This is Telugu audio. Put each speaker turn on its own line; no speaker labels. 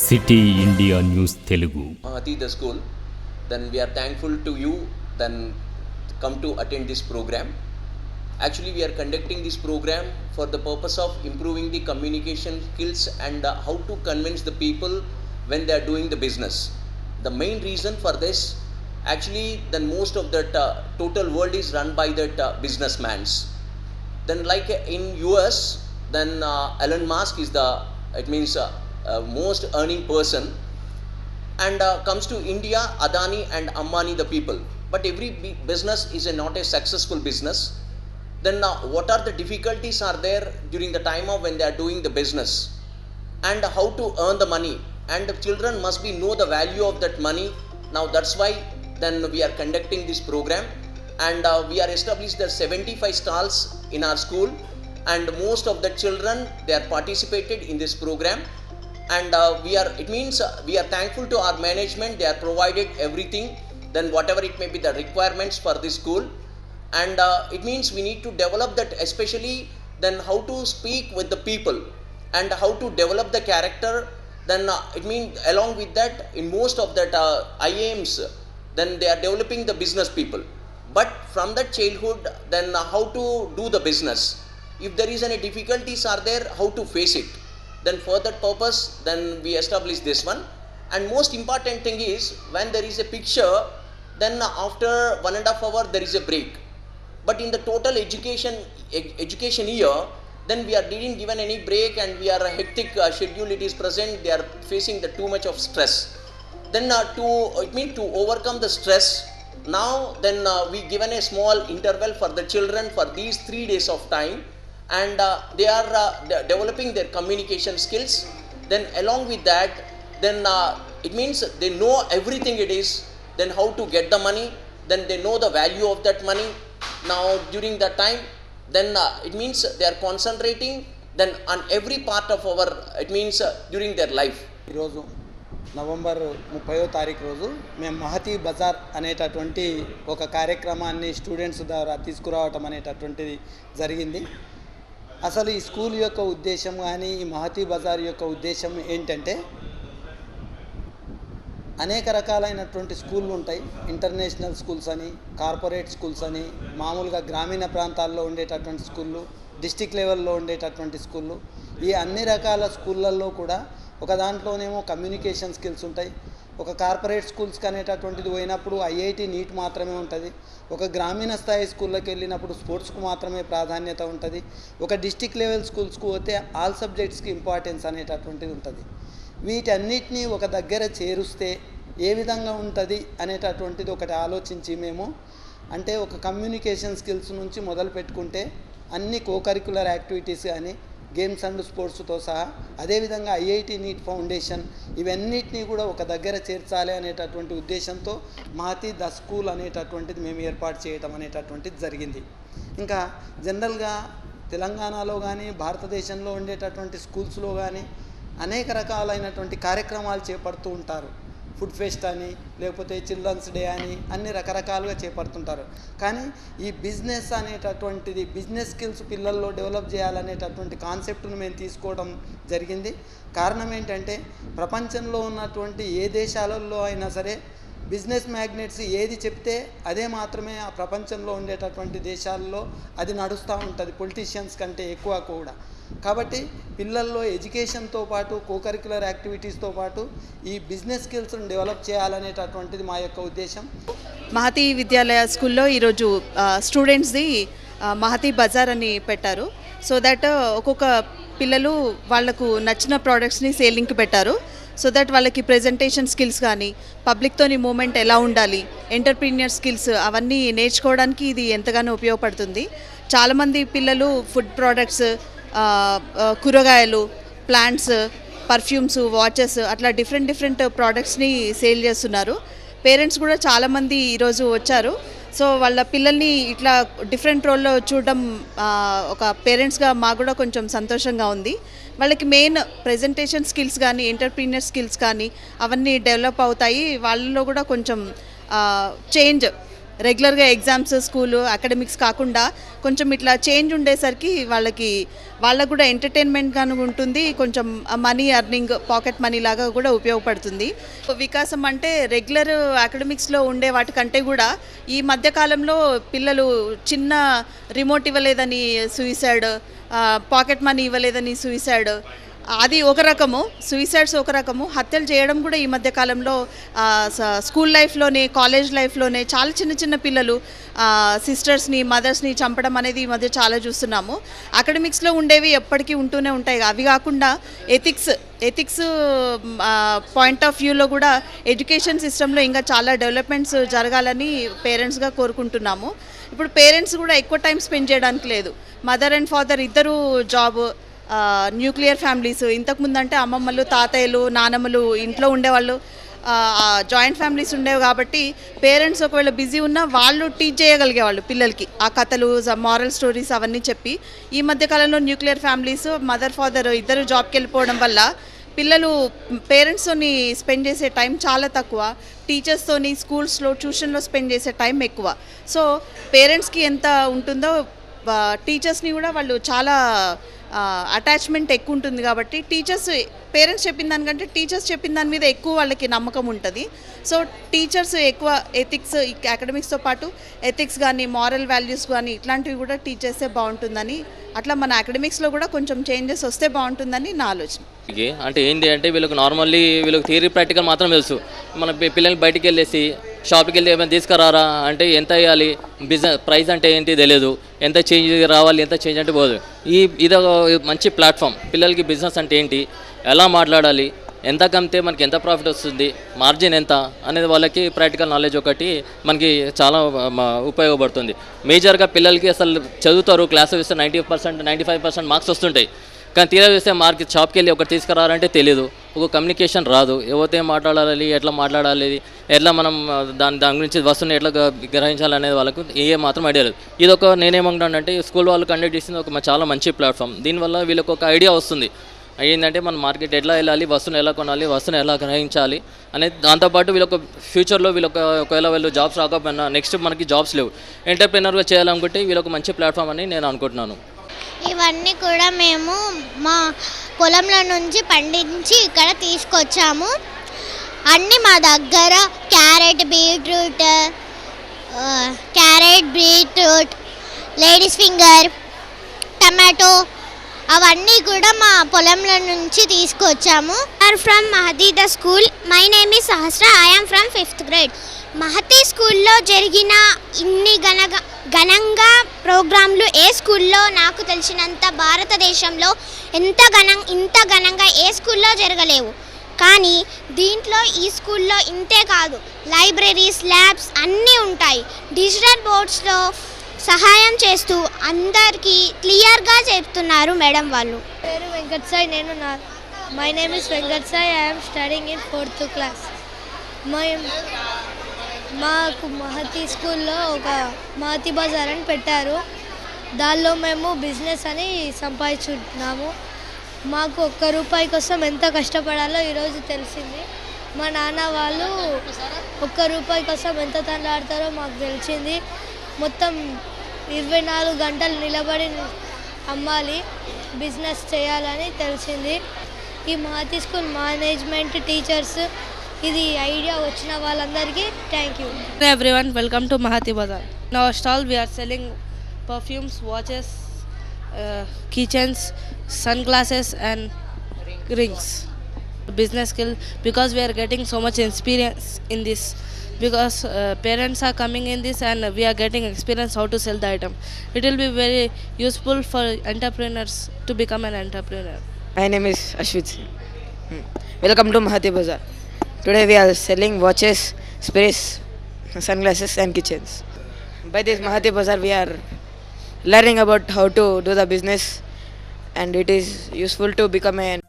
City India news Telugu.
Mahati the school, then we are thankful to you then come to attend this program. Actually we are conducting this program for the purpose of improving the communication skills and how to convince the people when they are doing the business. The main reason for this, actually then most of that total world is run by that businessmans. Then like in US, then Elon Musk is the, it means most earning person, and comes to India, Adani and Ambani the people. But every business is not a successful business. Then what are the difficulties are there during the time of when they are doing the business, and how to earn the money, and the children must be know the value of that money. Now that's why then we are conducting this program, and we are established the 75 stalls in our school, and most of the children they are participated in this program. And we are thankful to our management, they are provided everything then whatever it may be the requirements for this school. And it means we need to develop that, especially then how to speak with the people and how to develop the character. Then it means along with that, in most of that IAMs, then they are developing the business people, but from that childhood then how to do the business. If there is any difficulties are there, how to face it. Then for that purpose then we establish this one. And most important thing is, when there is a picture, then after 1.5 hours there is a break. But in the total education year, then we are didn't given any break, and we are a hectic schedule it is present, they are facing the too much of stress. Then to overcome the stress, now then we given a small interval for the children for these 3 days of time, and they are developing their communication skills. Then along with that, then it means they know everything it is, then how to get the money, then they know the value of that money. Now during that time, then it means they are concentrating then on every part of our, it means during their life.
ఈరోజు నవంబర్ 30వ తారీఖు రోజు మేము మహతి బజార్ అనేటటువంటి ఒక కార్యక్రమాన్ని స్టూడెంట్స్ ద్వారా తీసుకురావటం అనేటటువంటిది జరిగింది. అసలు ఈ స్కూల్ యొక్క ఉద్దేశం కానీ ఈ మహతి బజార్ యొక్క ఉద్దేశం ఏంటంటే, అనేక రకాలైనటువంటి స్కూళ్ళు ఉంటాయి. ఇంటర్నేషనల్ స్కూల్స్ అని, కార్పొరేట్ స్కూల్స్ అని, మామూలుగా గ్రామీణ ప్రాంతాల్లో ఉండేటటువంటి స్కూళ్ళు, డిస్టిక్ లెవెల్లో ఉండేటటువంటి స్కూళ్ళు. ఈ అన్ని రకాల స్కూళ్ళల్లో కూడా ఒక దాంట్లోనేమో కమ్యూనికేషన్ స్కిల్స్ ఉంటాయి. ఒక కార్పొరేట్ స్కూల్స్కి అనేటటువంటిది పోయినప్పుడు ఐఐటి నీట్ మాత్రమే ఉంటుంది. ఒక గ్రామీణ స్థాయి స్కూళ్ళకి వెళ్ళినప్పుడు స్పోర్ట్స్కు మాత్రమే ప్రాధాన్యత ఉంటుంది. ఒక డిస్టిక్ లెవెల్ స్కూల్స్కు పోతే ఆల్ సబ్జెక్ట్స్కి ఇంపార్టెన్స్ అనేటటువంటిది ఉంటుంది. వీటన్నిటినీ ఒక దగ్గర చేరుస్తే ఏ విధంగా ఉంటుంది అనేటటువంటిది ఒకటి ఆలోచించి మేము, అంటే ఒక కమ్యూనికేషన్ స్కిల్స్ నుంచి మొదలు పెట్టుకుంటే అన్ని కోకరిక్యులర్ యాక్టివిటీస్ కానీ, గేమ్స్ అండ్ స్పోర్ట్స్తో సహా, అదేవిధంగా ఐఐటి నీట్ ఫౌండేషన్, ఇవన్నిటినీ కూడా ఒక దగ్గర చేర్చాలి అనేటటువంటి ఉద్దేశంతో మహతి ద స్కూల్ అనేటటువంటిది మేము ఏర్పాటు చేయటం అనేటటువంటిది జరిగింది. ఇంకా జనరల్గా తెలంగాణలో కానీ భారతదేశంలో ఉండేటటువంటి స్కూల్స్లో కానీ అనేక రకాలైనటువంటి కార్యక్రమాలు చేపడుతూ ఉంటారు. ఫుడ్ ఫెస్ట్ అని, లేకపోతే చిల్డ్రన్స్ డే అని, అన్ని రకరకాలుగా చేపడుతుంటారు. కానీ ఈ బిజినెస్ అనేటటువంటిది, బిజినెస్ స్కిల్స్ పిల్లల్లో డెవలప్ చేయాలనేటటువంటి కాన్సెప్ట్ను మేము తీసుకోవడం జరిగింది. కారణం ఏంటంటే, ప్రపంచంలో ఉన్నటువంటి ఏ దేశాలలో అయినా సరే బిజినెస్ మ్యాగ్నెట్స్ ఏది చెప్తే అదే మాత్రమే ఆ ప్రపంచంలో ఉండేటటువంటి దేశాల్లో అది నడుస్తూ ఉంటుంది, పొలిటీషియన్స్ కంటే ఎక్కువ కూడా. కాబట్టి పిల్లల్లో ఎడ్యుకేషన్తో పాటు కోకరిక్యులర్ యాక్టివిటీస్తో పాటు ఈ బిజినెస్ స్కిల్స్ని డెవలప్ చేయాలనేటటువంటిది మా యొక్క ఉద్దేశం.
మహతి విద్యాలయ స్కూల్లో ఈరోజు స్టూడెంట్స్ది మహతి బజార్ అని పెట్టారు. సో దట్ ఒక్కొక్క పిల్లలు వాళ్ళకు నచ్చిన ప్రోడక్ట్స్ని సేలింగ్కి పెట్టారు. సో దట్ వాళ్ళకి ప్రెజెంటేషన్ స్కిల్స్ కానీ, పబ్లిక్తోని మూమెంట్ ఎలా ఉండాలి, ఎంటర్ప్రీనియర్ స్కిల్స్ అవన్నీ నేర్చుకోవడానికి ఇది ఎంతగానో ఉపయోగపడుతుంది. చాలామంది పిల్లలు ఫుడ్ ప్రోడక్ట్స్, కూరగాయలు, ప్లాంట్స్, పర్ఫ్యూమ్స్, వాచెస్ అట్లా డిఫరెంట్ ప్రోడక్ట్స్ని సేల్ చేస్తున్నారు. పేరెంట్స్ కూడా చాలామంది ఈరోజు వచ్చారు. సో వాళ్ళ పిల్లల్ని ఇట్లా డిఫరెంట్ రోల్లో చూడడం ఒక పేరెంట్స్గా మాకు కూడా కొంచెం సంతోషంగా ఉంది. వాళ్ళకి మెయిన్ ప్రెజెంటేషన్ స్కిల్స్ కానీ, ఎంటర్ప్రీనియర్ స్కిల్స్ కానీ అవన్నీ డెవలప్ అవుతాయి. వాళ్ళలో కూడా కొంచెం చేంజ్ రెగ్యులర్గా ఎగ్జామ్స్ స్కూలు అకాడమిక్స్ కాకుండా కొంచెం ఇట్లా చేంజ్ ఉండేసరికి వాళ్ళకు కూడా ఎంటర్టైన్మెంట్గాను ఉంటుంది, కొంచెం మనీ అర్నింగ్ పాకెట్ మనీ లాగా కూడా ఉపయోగపడుతుంది. వికాసం అంటే రెగ్యులర్ అకాడమిక్స్లో ఉండే వాటికంటే కూడా ఈ మధ్యకాలంలో పిల్లలు చిన్న రిమోట్ ఇవ్వలేదని సూసైడ్, పాకెట్ మనీ ఇవ్వలేదని సూసైడ్, అది ఒక రకము, సూసైడ్స్ ఒక రకము, హత్యలు చేయడం కూడా ఈ మధ్య కాలంలో స్కూల్ లైఫ్లోనే కాలేజ్ లైఫ్లోనే చాలా చిన్న చిన్న పిల్లలు సిస్టర్స్ని మదర్స్ని చంపడం అనేది ఈ మధ్య చాలా చూస్తున్నాము. అకాడమిక్స్లో ఉండేవి ఎప్పటికీ ఉంటూనే ఉంటాయి. అవి కాకుండా ఎథిక్స్ పాయింట్ ఆఫ్ వ్యూలో కూడా ఎడ్యుకేషన్ సిస్టంలో ఇంకా చాలా డెవలప్మెంట్స్ జరగాలని పేరెంట్స్గా కోరుకుంటున్నాము. ఇప్పుడు పేరెంట్స్ కూడా ఎక్కువ టైం స్పెండ్ చేయడానికి లేదు. మదర్ అండ్ ఫాదర్ ఇద్దరు జాబ్, న్యూక్లియర్ ఫ్యామిలీస్, ఇంతకుముందు అంటే అమ్మమ్మలు తాతయ్యలు నానమ్మలు ఇంట్లో ఉండేవాళ్ళు, జాయింట్ ఫ్యామిలీస్ ఉండేవి కాబట్టి పేరెంట్స్ ఒకవేళ బిజీ ఉన్నా వాళ్ళు టీచ్ చేయగలిగేవాళ్ళు పిల్లలకి ఆ కథలు, మారల్ స్టోరీస్ అవన్నీ చెప్పి. ఈ మధ్యకాలంలో న్యూక్లియర్ ఫ్యామిలీస్ మదర్ ఫాదర్ ఇద్దరు జాబ్కి వెళ్ళిపోవడం వల్ల పిల్లలు పేరెంట్స్తోని స్పెండ్ చేసే టైం చాలా తక్కువ, టీచర్స్తోని స్కూల్స్లో ట్యూషన్లో స్పెండ్ చేసే టైం ఎక్కువ. సో పేరెంట్స్కి ఎంత ఉంటుందో టీచర్స్ని కూడా వాళ్ళు చాలా అటాచ్మెంట్ ఎక్కువ ఉంటుంది కాబట్టి పేరెంట్స్ చెప్పిన దానికంటే టీచర్స్ చెప్పిన దాని మీద ఎక్కువ వాళ్ళకి నమ్మకం ఉంటుంది. సో టీచర్స్ ఎక్కువ ఎథిక్స్, అకాడమిక్స్తో పాటు ఎథిక్స్ కానీ మారల్ వాల్యూస్ కానీ ఇట్లాంటివి కూడా టీచ్ చేస్తే బాగుంటుందని, అట్లా మన అకాడమిక్స్లో కూడా కొంచెం చేంజెస్ వస్తే బాగుంటుందని నా ఆలోచన.
అంటే ఏంటి అంటే వీళ్ళకి నార్మల్లీ థియరీ ప్రాక్టికల్ మాత్రం తెలుసు. మన పిల్లల్ని బయటికి వెళ్ళేసి షాప్కి వెళ్ళి ఏమైనా తీసుకురారా అంటే ఎంత వేయాలి, బిజినెస్ ప్రైస్ అంటే ఏంటి తెలియదు, ఎంత చేంజ్ రావాలి, ఎంత చేంజ్ అంటే పోదు. ఇది మంచి ప్లాట్ఫామ్. పిల్లలకి బిజినెస్ అంటే ఏంటి, ఎలా మాట్లాడాలి, ఎంత కమ్మితే మనకి ఎంత ప్రాఫిట్ వస్తుంది, మార్జిన్ ఎంత అనేది వాళ్ళకి ప్రాక్టికల్ నాలెడ్జ్ ఒకటి మనకి చాలా ఉపయోగపడుతుంది. మేజర్గా పిల్లలకి అసలు చదువుతారు, క్లాస్ వేస్తే 90%, 95% మార్క్స్ వస్తుంటాయి. కానీ తీరా వేస్తే షాప్కి వెళ్ళి ఒకటి తీసుకురారంటే తెలియదు, ఒక కమ్యూనికేషన్ రాదు, ఎవరితో మాట్లాడాలి, ఎట్లా మాట్లాడాలి, ఎట్లా మనం దాని గురించి వస్తువుని ఎట్లా గ్రహించాలనేది వాళ్ళకు మాత్రం ఐడియా లేదు. ఇది నేనేమంటానంటే స్కూల్ వాళ్ళు కండక్ట్ చేసింది చాలా మంచి ప్లాట్ఫామ్. దీనివల్ల వీళ్ళకి ఒక ఐడియా వస్తుంది, ఏంటంటే మన మార్కెట్ ఎట్లా వెళ్ళాలి, వస్తువుని ఎలా కొనాలి, వస్తువుని ఎలా గ్రహించాలి అనేది. దాంతోపాటు ఫ్యూచర్లో ఒకవేళ వీళ్ళు జాబ్స్ రాకపోయినా నెక్స్ట్ మనకి జాబ్స్ లేవు, ఎంటర్ప్రెనర్గా చేయాలనుకుంటే వీళ్ళొక మంచి ప్లాట్ఫామ్ అని నేను అనుకుంటున్నాను.
ఇవన్నీ కూడా మేము మా పొలంలో నుంచి పండించి ఇక్కడ తీసుకొచ్చాము. అన్నీ మా దగ్గర carrot beetroot, ladies finger, tomato అవన్నీ కూడా మా పొలంలో నుంచి తీసుకొచ్చాము. ఆర్ ఫ్రమ్ మహతీద school. My name is Sahasra. I am from 5th grade. Mahati స్కూల్లో జరిగిన ఇన్ని ఘనంగా ప్రోగ్రాంలు ఏ స్కూల్లో నాకు తెలిసినంత భారతదేశంలో ఇంత ఘనంగా ఏ స్కూల్లో జరగలేవు. కానీ దీంట్లో ఈ స్కూల్లో ఇంతే కాదు, లైబ్రరీస్, ల్యాబ్స్ అన్నీ ఉంటాయి. డిజిటల్ బోర్డ్స్లో సహాయం చేస్తూ అందరికీ క్లియర్గా చెప్తున్నారు మేడం వాళ్ళు.
పేరు Venkat Sai. My name is Venkat Sai. I'm studying in 4th class. మాకు మహతీ స్కూల్లో ఒక మహతీ బజార్ అని పెట్టారు. దానిలో మేము బిజినెస్ అని సంపాదించుకుంటున్నాము. మాకు ₹1 కోసం ఎంత కష్టపడాలో ఈరోజు తెలిసింది. మా నాన్న వాళ్ళు ₹1 కోసం ఎంత తండ్లాడతారో మాకు తెలిసింది. మొత్తం 24 గంటలు నిలబడి అమ్మాలి, బిజినెస్ చేయాలని తెలిసింది. ఈ మహతీ స్కూల్ మేనేజ్మెంట్, టీచర్స్, ఇది ఐడియా వచ్చిన వాళ్ళందరికీ thank you.
Everyone, welcome to Mahati Bazaar. In our stall we are selling perfumes, watches, keychains, sunglasses and rings. Business skill, because we are getting so much experience in this, because parents are coming in this and we are getting experience how to sell the item. It will be very useful for entrepreneurs to become an entrepreneur.
My name is Ashwit Singh. Welcome to Mahati Bazaar. Today we are selling watches, sprays, sunglasses and keychains. By this Mahati Bazaar we are learning about how to do the business, and it is useful to become an